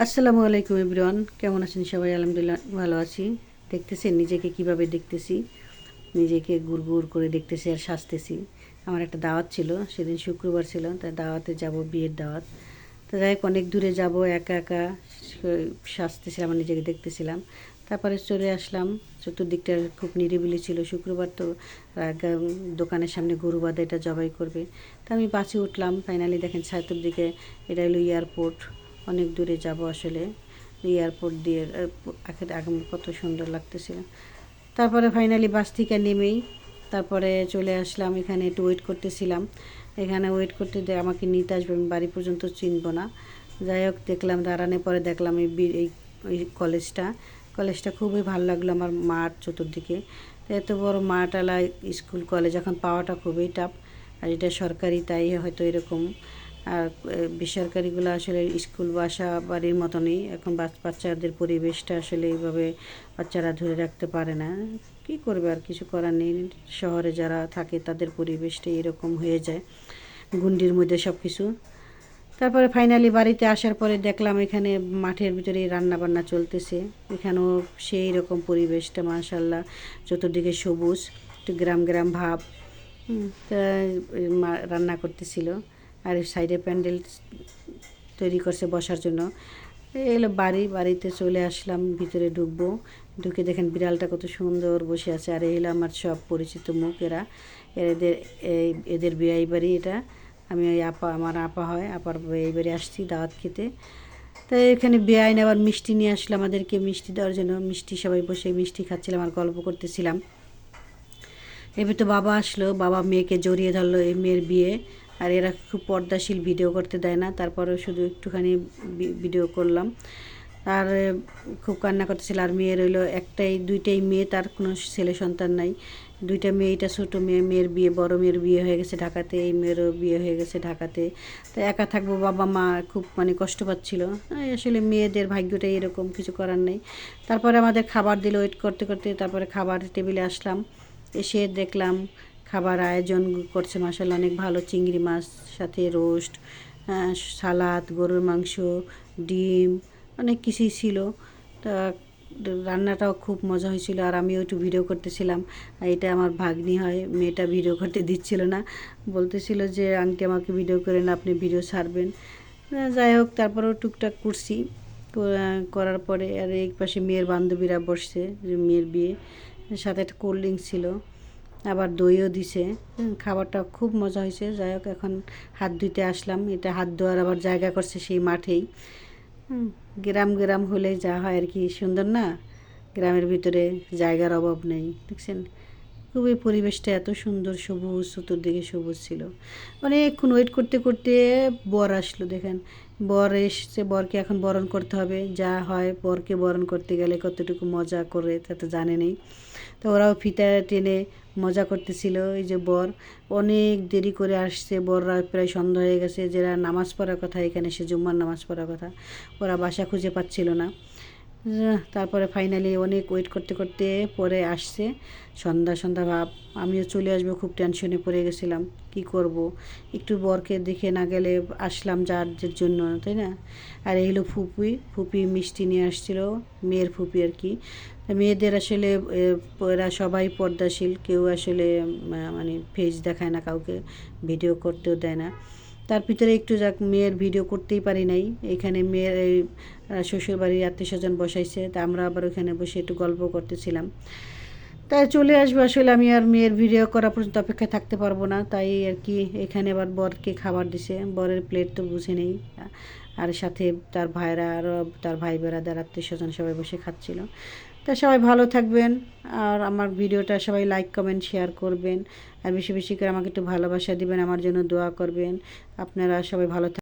আসসালামু আলাইকুম এভরিওয়ান, কেমন আছেন সবাই? আলহামদুলিল্লাহ ভালো আছি। দেখতেছেন নিজেকে কিভাবে দেখতেছি, নিজেকে গুড় করে দেখতেছি আর সাজতেছি। আমার একটা দাওয়াত ছিল, সেদিন শুক্রবার ছিল, তাই দাওয়াতে যাব, বিয়ের দাওয়াত। তো যাই হোক, অনেক দূরে যাব, একা একা সাজতেছিলাম আর নিজেকে দেখতেছিলাম। তারপরে চলে আসলাম। চতুর্দিকটা খুব নিরিবিলি ছিল, শুক্রবার তো দোকানের সামনে গরু বাঁধা, এটা জবাই করবে। তা আমি বাসে উঠলাম। ফাইনালি দেখেন চতুর্দিকে, এটা হলো এয়ারপোর্ট। অনেক দূরে যাব আসলে, এয়ারপোর্ট দিয়ে আগাম কত সুন্দর লাগতেছিল। তারপরে ফাইনালি বাস থেকে নেমেই তারপরে চলে আসলাম। এখানে একটু ওয়েট করতেছিলাম। এখানে ওয়েট করতে আমাকে নিতে আসবে, আমি বাড়ি পর্যন্ত চিনব না। যাই হোক, দেখলাম দাঁড়ানোর পরে দেখলাম এই কলেজটা খুবই ভালো লাগলো আমার। মাঠ চতুর্দিকে, তো এত বড় মাঠওয়ালা স্কুল কলেজ এখন পাওয়াটা খুবই টাফ। আর এটা সরকারি, তাই হয়তো এরকম। আর বেসরকারিগুলো আসলে স্কুল বাসা বাড়ির মতনই। এখন বাচ্চাদের পরিবেশটা আসলে এইভাবে বাচ্চারা ধরে রাখতে পারে না। কী করবে, আর কিছু করার নেই। শহরে যারা থাকে তাদের পরিবেশটা এরকম হয়ে যায়, গুন্ডির মধ্যে সব কিছু। তারপরে ফাইনালি বাড়িতে আসার পরে দেখলাম এখানে মাঠের ভিতরে রান্না বান্না চলতেছে। এখানেও সেই রকম পরিবেশটা মাশাল্লাহ, চতুর্দিকে সবুজ, একটু গ্রাম গ্রাম ভাব। তা রান্না করতেছিল। আর সাইডে প্যান্ডেল তৈরি করছে বসার জন্য। এলো বাড়িতে চলে আসলাম, ভিতরে ঢুকবো। ঢুকে দেখেন বিড়ালটা কত সুন্দর বসে আছে। আর এলো আমার সব পরিচিত মুখ। এদের বিয়ে বাড়ি এটা। আমি ওই আমার আপা হয়, আপার বিয়ে বাড়ি আসছি দাওয়াত খেতে। তাই এখানে বেআইন আবার মিষ্টি নিয়ে আসলো আমাদেরকে, মিষ্টি দেওয়ার জন্য। মিষ্টি সবাই বসে মিষ্টি খাচ্ছিলাম আর গল্প করতেছিলাম। এবার তো বাবা আসলো, বাবা মেয়েকে জড়িয়ে ধরলো, এই মেয়ের বিয়ে। আর এরা খুব পর্দাশীল, ভিডিও করতে দেয় না, তারপরেও শুধু একটুখানি ভিডিও করলাম। আর খুব কান্না করতেছিল। আর মেয়ে রইলো দুইটাই মেয়ে, তার কোনো ছেলে সন্তান নাই। দুইটা মেয়ে, এটা ছোটো মেয়ের বিয়ে, বড় মেয়ের বিয়ে হয়ে গেছে ঢাকাতে, এই মেয়েরও বিয়ে হয়ে গেছে ঢাকাতে। তো একা থাকবো, বাবা মা খুব কষ্ট পাচ্ছিল। আসলে মেয়েদের ভাগ্যটা এরকম, কিছু করার নেই। তারপরে আমাদের খাবার দিল, ওয়েট করতে করতে তারপরে খাবার টেবিলে আসলাম। এসে দেখলাম খাবার আয়োজন করছে মাশাআল্লাহ, অনেক ভালো। চিংড়ি মাছ, সাথে রোস্ট, সালাদ, গরুর মাংস, ডিম, অনেক কিছুই ছিল। তা রান্নাটাও খুব মজা হয়েছিল। আর আমিও একটু ভিডিও করতেছিলাম। আর এটা আমার ভাগ্নি হয়, মেয়েটা ভিডিও করতে দিচ্ছিল না, বলতেছিল যে আন্টি আমাকে ভিডিও করেন, আপনি ভিডিও ছাড়বেন। যাই হোক, তারপরেও টুকটাক করছি। করার পরে আর এই পাশে মেয়ের বান্ধবীরা বসছে, যে মেয়ের বিয়ে, সাথে একটা কোল্ড ড্রিঙ্কস ছিল, আবার দইও দিছে। খাবারটা খুব মজা হয়েছে। যাই হোক, এখন হাত ধুইতে আসলাম। এটা হাত ধোয়ার আবার জায়গা করছে সেই মাঠেই। গ্রাম হলে যা হয় আর কি, সুন্দর না? গ্রামের ভিতরে জায়গার অভাব নেই, দেখছেন? খুবই পরিবেশটা এত সুন্দর, সবুজ, চতুর্দিকে সবুজ ছিল। অনেকক্ষণ ওয়েট করতে করতে বর আসলো, দেখেন। বর এসছে, বরকে এখন বরণ করতে হবে। যা হয়, বরকে বরণ করতে গেলে কতটুকু মজা করে তা তো জানে নেই। তো ওরাও ফিতা টেনে মজা করতেছিল। এই যে বর অনেক দেরি করে আসছে, বররা প্রায় সন্ধ্যা হয়ে গেছে। যারা নামাজ পড়ার কথা, এখানে সে জুম্মার নামাজ পড়ার কথা, ওরা বাসা খুঁজে পাচ্ছিল না। তারপরে ফাইনালি অনেক ওয়েট করতে করতে পরে আসছে। সন্ধ্যা ভাব, আমিও চলে আসবো, খুব টেনশনে পড়ে গেছিলাম, কি করব। একটু বরকে দেখে না গেলে আসলাম যার জন্য, তাই না? আর এই হলো ফুপি মিষ্টি নিয়ে আসছিল, মেয়ের ফুপি আর কি। মেয়েদের আসলে এরা সবাই পর্দাশীল, কেউ আসলে ফেস দেখায় না কাউকে, ভিডিও করতেও দেয় না। তার ভিতরে একটু যাক, মেয়ের ভিডিও করতেই পারি নাই। এখানে মেয়ের শ্বশুরবাড়ির আত্মীয়স্বজন বসাইছে, তা আমরা আবার ওখানে বসে একটু গল্প করতেছিলাম। তাই চলে আসবো, আসলে আমি আর মেয়ের ভিডিও করা পর্যন্ত অপেক্ষায় থাকতে পারবো না, তাই আর কি। এখানে আবার বরকে খাবার দিছে, বরের প্লেট তো বুঝে নেই। আর সাথে তার ভাইরা, আরও তার ভাই বেড়াদার আত্মীয়স্বজন সবাই বসে খাচ্ছিল। তা সবাই ভালো থাকবেন। আর আমার ভিডিওটা সবাই লাইক কমেন্ট শেয়ার করবেন। আর বেশি বেশি করে আমাকে একটু ভালোবাসা দিবেন, আমার জন্য দোয়া করবেন। আপনারা সবাই ভালো